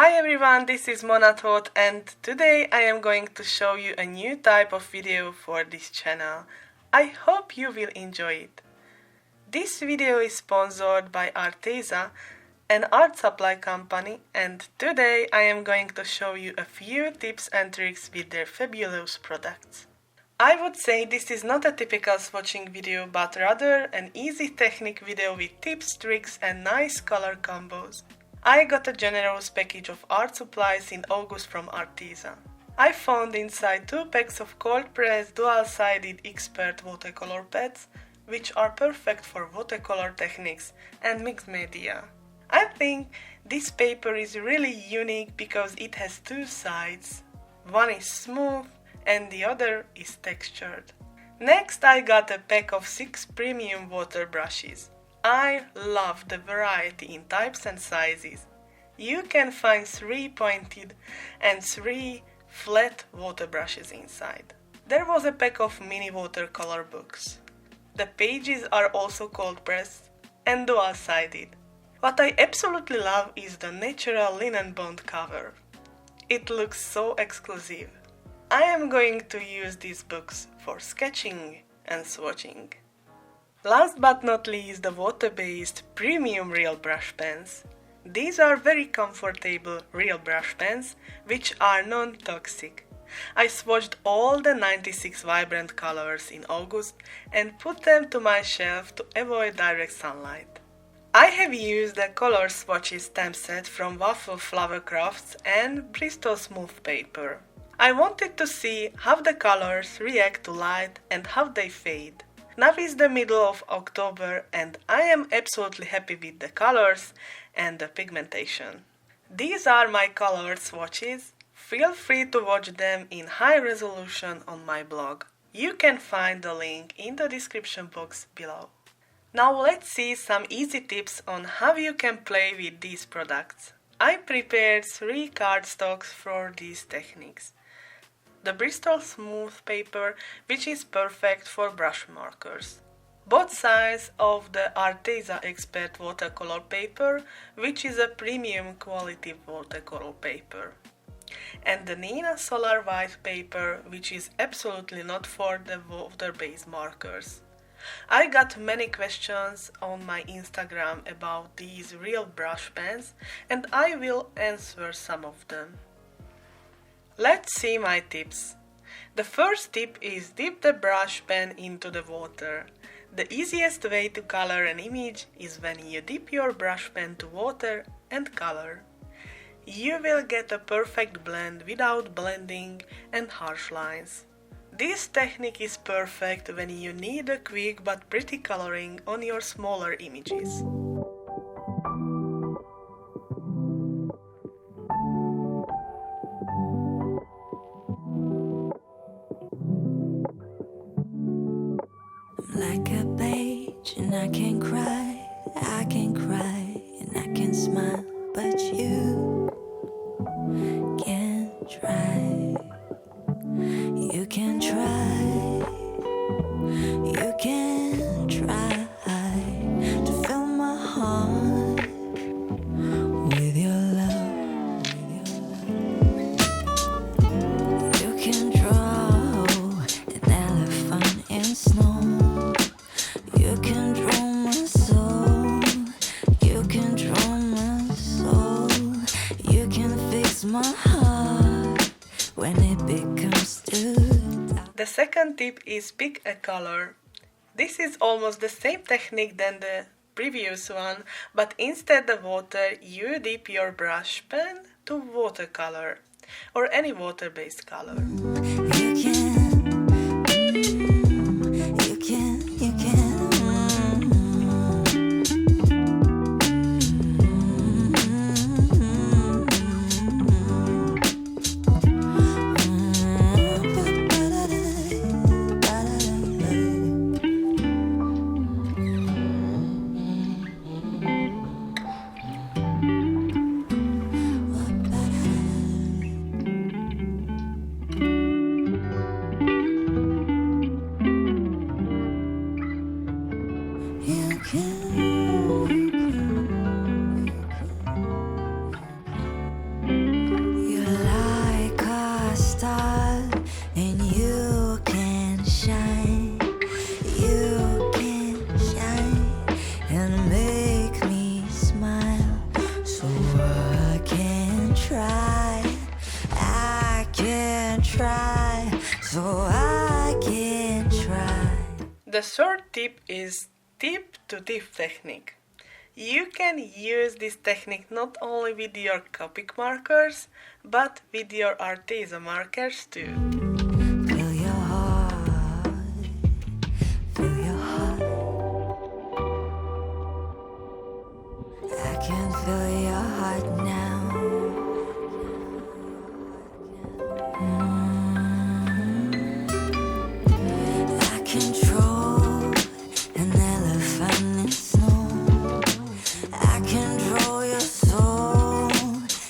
Hi everyone, this is Toth, and today I am going to show you a new type of video for this channel. I hope you will enjoy it. This video is sponsored by Arteza, an art supply company, and today I am going to show you a few tips and tricks with their fabulous products. I would say this is not a typical swatching video, but rather an easy technique video with tips, tricks and nice color combos. I got a generous package of art supplies in August from Arteza. I found inside 2 packs of cold-pressed dual-sided expert watercolor pads, which are perfect for watercolor techniques and mixed media. I think this paper is really unique because it has 2 sides. One is smooth and the other is textured. Next I got a pack of 6 premium water brushes. I love the variety in types and sizes. You can find 3 pointed and 3 flat water brushes inside. There was a pack of mini watercolor books. The pages are also cold pressed and dual-sided. What I absolutely love is the natural linen bound cover. It looks so exclusive. I am going to use these books for sketching and swatching. Last but not least, the water-based premium real brush pens. These are very comfortable real brush pens, which are non-toxic. I swatched all the 96 vibrant colors in August and put them to my shelf to avoid direct sunlight. I have used the color swatches stamp set from Waffle Flower Crafts and Bristol Smooth paper. I wanted to see how the colors react to light and how they fade. Now is the middle of October and I am absolutely happy with the colors and the pigmentation. These are my colored swatches. Feel free to watch them in high resolution on my blog. You can find the link in the description box below. Now let's see some easy tips on how you can play with these products. I prepared 3 cardstocks for these techniques. The Bristol Smooth paper, which is perfect for brush markers. Both sides of the Arteza Expert watercolor paper, which is a premium quality watercolor paper. And the Nina Solar White paper, which is absolutely not for the water-based markers. I got many questions on my Instagram about these real brush pens, and I will answer some of them. Let's see my tips. The first tip is dip the brush pen into the water. The easiest way to color an image is when you dip your brush pen to water and color. You will get a perfect blend without blending and harsh lines. This technique is perfect when you need a quick but pretty coloring on your smaller images. Like a page and I can cry and I can smile, but you can try. You can try. You can try to fill my heart with your love. You can draw an elephant in snow. You can draw my soul. You can draw my soul. You can fix my heart when it becomes too dark. The second tip is pick a color. This is almost the same technique than the previous one, but instead of water, you dip your brush pen to watercolor or any water-based color. You can. The third tip is tip-to-tip technique. You can use this technique not only with your Copic markers, but with your Arteza markers too. Feel your heart, feel your heart. I can feel your heart now. I control an elephant in snow. I control your soul.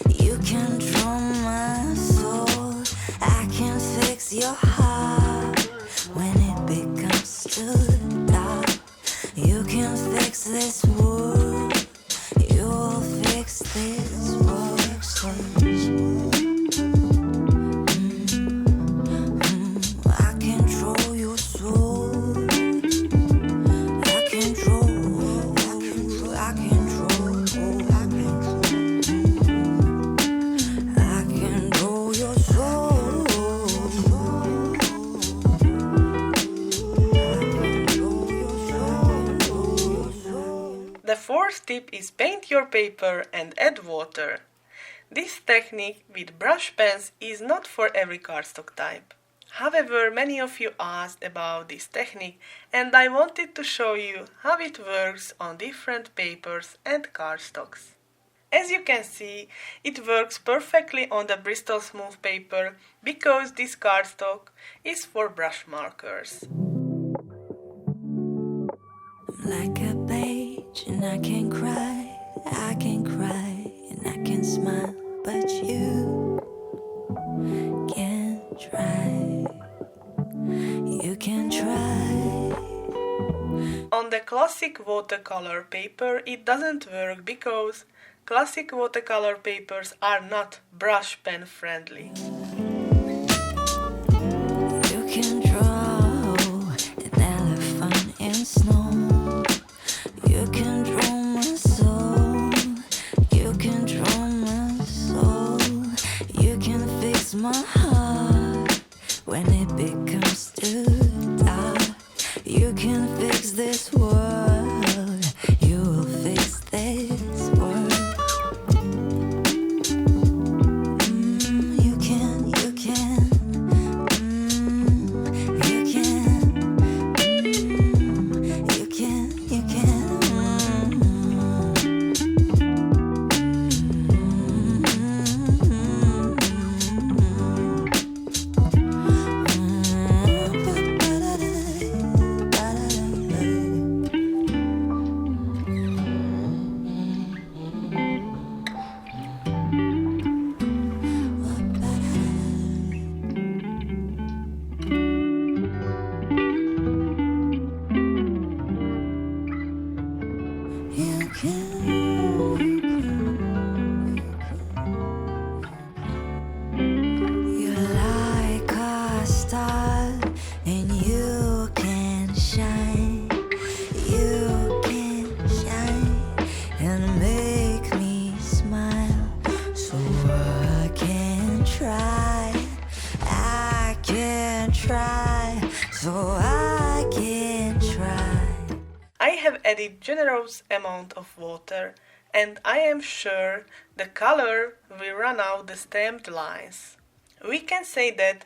You control my soul. I can fix your heart when it becomes too dark. You can fix this world. You'll fix this world. I control your soul. I control. I control your soul. The fourth tip is paint your paper and add water. This technique with brush pens is not for every cardstock type. However, many of you asked about this technique and I wanted to show you how it works on different papers and cardstocks. As you can see, it works perfectly on the Bristol Smooth paper because this cardstock is for brush markers. Like a page, and I can cry, and I can smile, but you can try. You can try. On the classic watercolor paper, it doesn't work because classic watercolor papers are not brush pen friendly. You can draw an elephant in snow. You can draw my soul. You can draw my soul. You can fix my heart when it becomes too dark. You can fix this world. You will fix this world. You can. You can. You can. You can. You're like a star, and you can shine. You can shine and make me smile. So I can try. I can try. So I can try. I have added generous amount of water and I am sure the color will run out the stamped lines. We can say that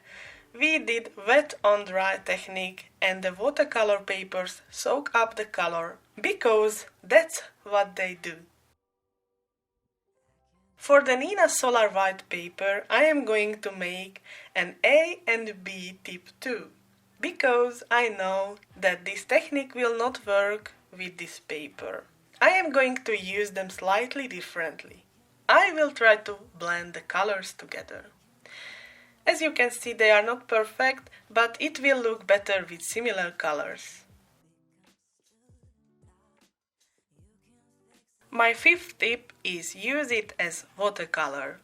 we did wet on dry technique and the watercolor papers soak up the color because that's what they do. For the Nina Solar White paper I am going to make an A and B tip too, because I know that this technique will not work with this paper. I am going to use them slightly differently. I will try to blend the colors together. As you can see, they are not perfect, but it will look better with similar colors. My fifth tip is use it as watercolor.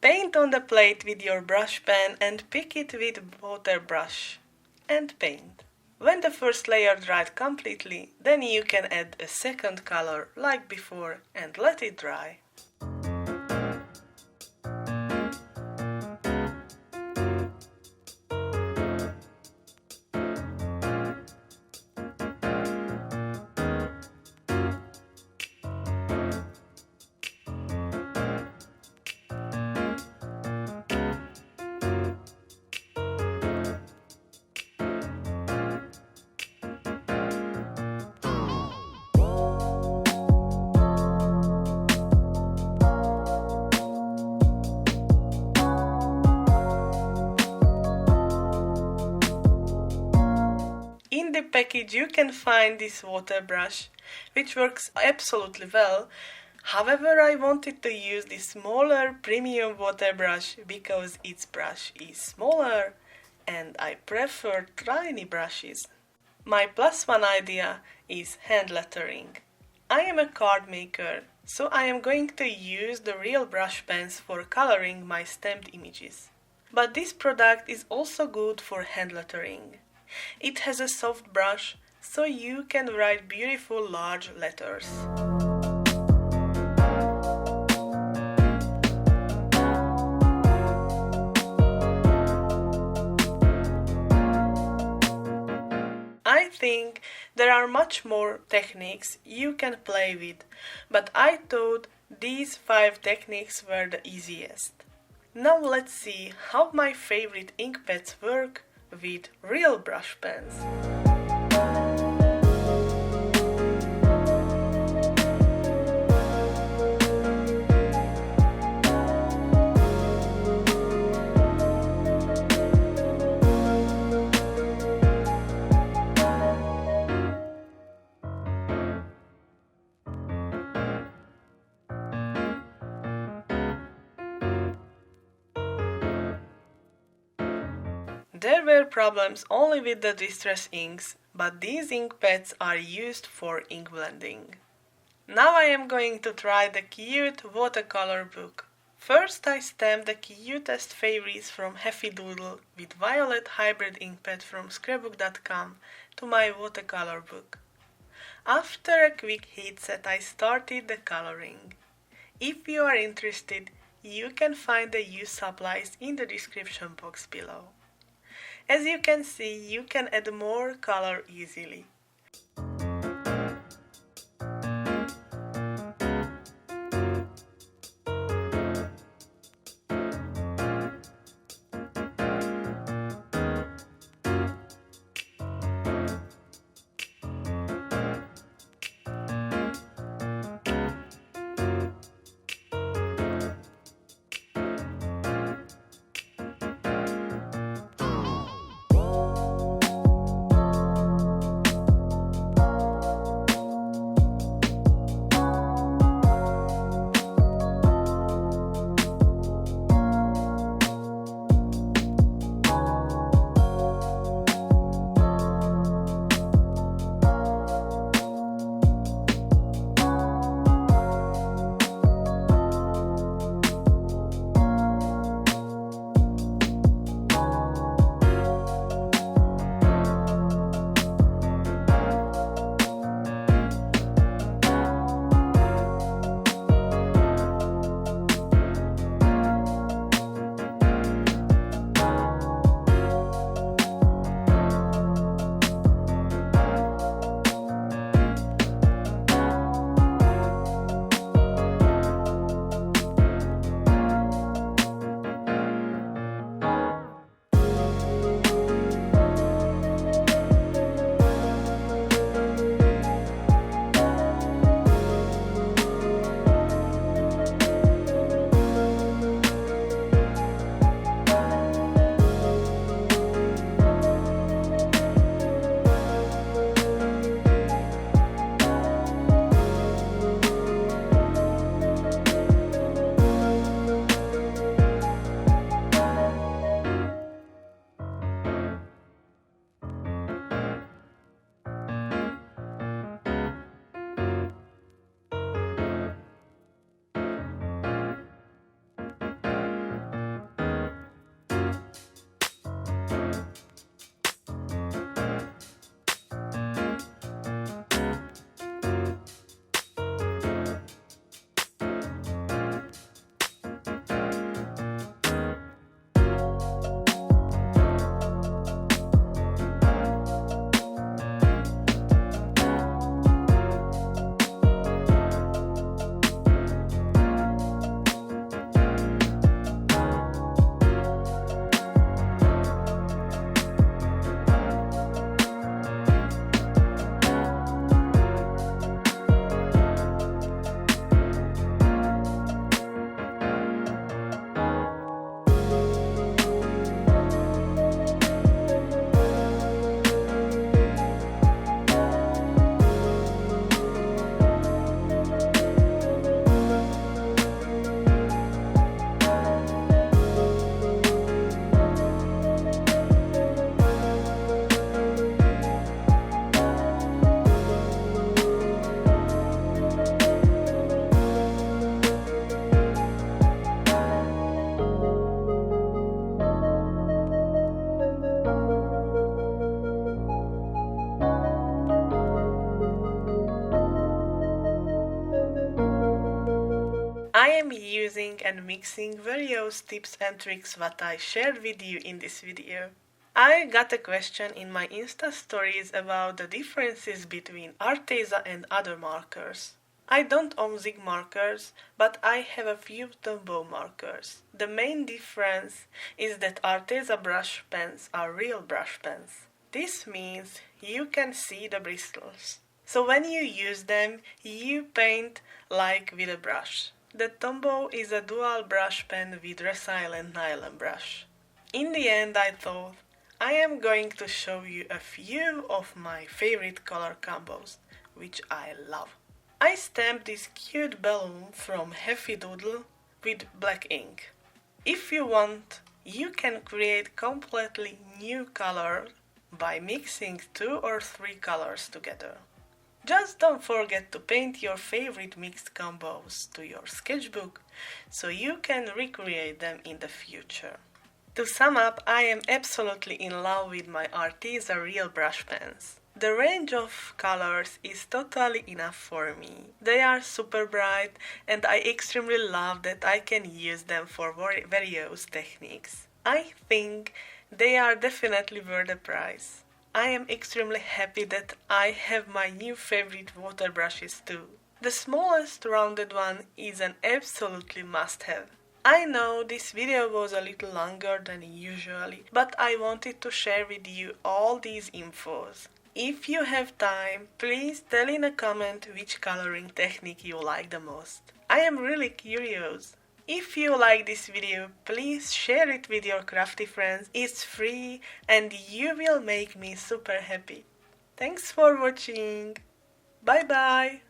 Paint on the plate with your brush pen and pick it with water brush and paint. When the first layer dried completely, then you can add a second color like before and let it dry. package you can find this water brush, which works absolutely well. However, I wanted to use this smaller premium water brush because its brush is smaller and I prefer tiny brushes. My plus one idea is hand lettering. I am a card maker, so I am going to use the real brush pens for coloring my stamped images. But this product is also good for hand lettering. It has a soft brush, so you can write beautiful large letters. I think there are much more techniques you can play with, but I thought these 5 techniques were the easiest. Now let's see how my favorite ink pads work with real brush pens. There were problems only with the distress inks, but these ink pads are used for ink blending. Now I am going to try the cute watercolor book. First I stamped the cutest fairies from Heffy Doodle with violet hybrid ink pad from scrapbook.com to my watercolor book. After a quick heat set I started the coloring. If you are interested, you can find the used supplies in the description box below. As you can see, you can add more color easily. I am using and mixing various tips and tricks that I shared with you in this video. I got a question in my Insta stories about the differences between Arteza and other markers. I don't own Zig markers, but I have a few Tombow markers. The main difference is that Arteza brush pens are real brush pens. This means you can see the bristles. So when you use them, you paint like with a brush. The Tombow is a dual brush pen with recycled and nylon brush. In the end, I thought I am going to show you a few of my favorite color combos, which I love. I stamped this cute balloon from Heffy Doodle with black ink. If you want, you can create completely new color by mixing 2 or 3 colors together. Just don't forget to paint your favorite mixed combos to your sketchbook so you can recreate them in the future. To sum up, I am absolutely in love with my Arteza Real Brush Pens. The range of colors is totally enough for me. They are super bright and I extremely love that I can use them for various techniques. I think they are definitely worth the price. I am extremely happy that I have my new favorite water brushes too. The smallest rounded one is an absolutely must-have. I know this video was a little longer than usually, but I wanted to share with you all these infos. If you have time, please tell in a comment which coloring technique you like the most. I am really curious. If you like this video, please share it with your crafty friends. It's free and you will make me super happy. Thanks for watching. Bye bye.